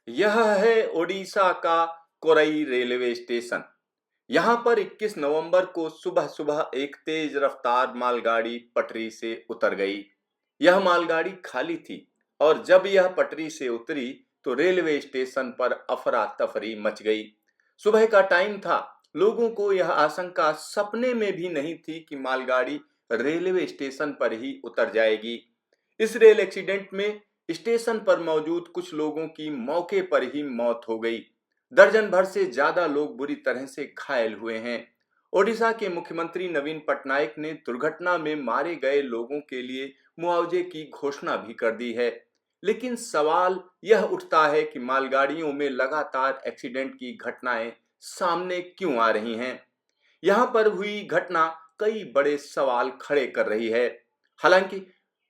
यह है ओडिशा का कोरई रेलवे स्टेशन। यहाँ पर 21 नवंबर को सुबह सुबह एक तेज रफ्तार मालगाड़ी पटरी से उतर गई। यह मालगाड़ी खाली थी और जब यह पटरी से उतरी तो रेलवे स्टेशन पर अफरा तफरी मच गई। सुबह का टाइम था। लोगों को यह आशंका सपने में भी नहीं थी कि मालगाड़ी रेलवे स्टेशन पर ही उतर जाएगी। इस रेल एक्सीडेंट में स्टेशन पर मौजूद कुछ लोगों की मौके पर ही मौत हो गई। दर्जन भर से ज्यादा लोग बुरी तरह से घायल हुए हैं। ओडिशा के मुख्यमंत्री नवीन पटनायक ने दुर्घटना में मारे गए लोगों के लिए मुआवजे की घोषणा भी कर दी है। लेकिन सवाल यह उठता है कि मालगाड़ियों में लगातार एक्सीडेंट की घटनाएं सामने क्यों आ रही हैं। यहाँ पर हुई घटना कई बड़े सवाल खड़े कर रही है। हालांकि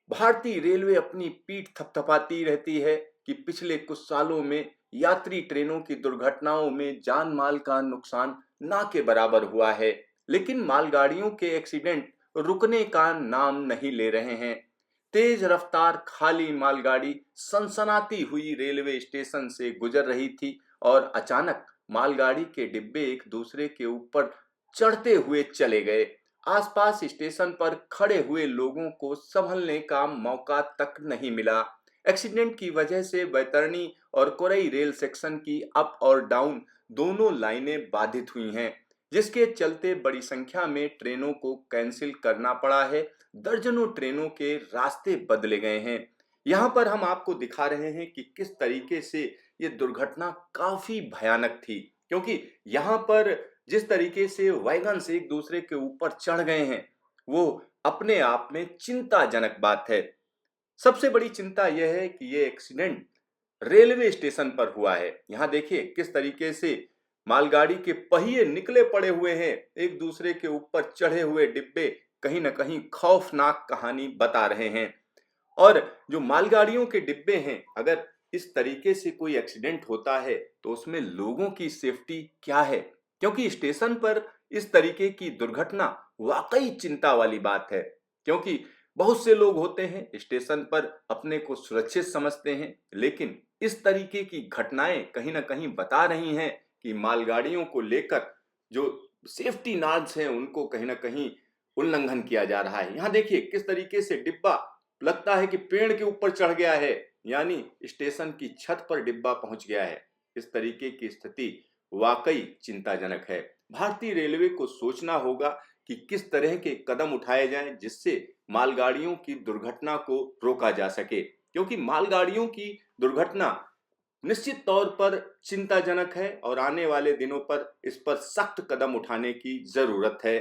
भारतीय रेलवे अपनी पीठ थपथपाती रहती है कि पिछले कुछ सालों में यात्री ट्रेनों की दुर्घटनाओं में जान माल का नुकसान ना के बराबर हुआ है, लेकिन मालगाड़ियों के एक्सीडेंट रुकने का नाम नहीं ले रहे हैं। तेज रफ्तार खाली मालगाड़ी सनसनाती हुई रेलवे स्टेशन से गुजर रही थी और अचानक मालगाड़ी के डिब्बे एक दूसरे के ऊपर चढ़ते हुए चले गए। आसपास स्टेशन पर खड़े हुए लोगों को संभलने का मौका तक नहीं मिला। एक्सीडेंट की वजह से बैतरणी और कोरई रेल सेक्शन की अप और डाउन दोनों लाइनें बाधित हुई हैं, जिसके चलते बड़ी संख्या में ट्रेनों को कैंसिल करना पड़ा है। दर्जनों ट्रेनों के रास्ते बदले गए हैं। यहाँ पर हम आपको दिखा रहे हैं कि किस तरीके से ये दुर्घटना काफी भयानक थी, क्योंकि यहाँ पर जिस तरीके से वैगन्स एक दूसरे के ऊपर चढ़ गए हैं, वो अपने आप में चिंताजनक बात है। सबसे बड़ी चिंता यह है कि ये एक्सीडेंट रेलवे स्टेशन पर हुआ है। यहाँ देखिए किस तरीके से मालगाड़ी के पहिए निकले पड़े हुए हैं। एक दूसरे के ऊपर चढ़े हुए डिब्बे कहीं ना कहीं खौफनाक कहानी बता रहे हैं। और जो मालगाड़ियों के डिब्बे हैं, अगर इस तरीके से कोई एक्सीडेंट होता है तो उसमें लोगों की सेफ्टी क्या है, क्योंकि स्टेशन पर इस तरीके की दुर्घटना वाकई चिंता वाली बात है। क्योंकि बहुत से लोग होते हैं स्टेशन पर अपने को सुरक्षित समझते हैं, लेकिन इस तरीके की घटनाएं कहीं ना कहीं बता रही हैं कि मालगाड़ियों को लेकर जो सेफ्टी नॉर्म्स हैं उनको कहीं ना कहीं उल्लंघन किया जा रहा है। यहाँ देखिए किस तरीके से डिब्बा लगता है कि पेड़ के ऊपर चढ़ गया है, यानी स्टेशन की छत पर डिब्बा पहुंच गया है। इस तरीके की स्थिति वाकई चिंताजनक है। भारतीय रेलवे को सोचना होगा कि किस तरह के कदम उठाए जाएं जिससे मालगाड़ियों की दुर्घटना को रोका जा सके, क्योंकि मालगाड़ियों की दुर्घटना निश्चित तौर पर चिंताजनक है और आने वाले दिनों पर इस पर सख्त कदम उठाने की जरूरत है।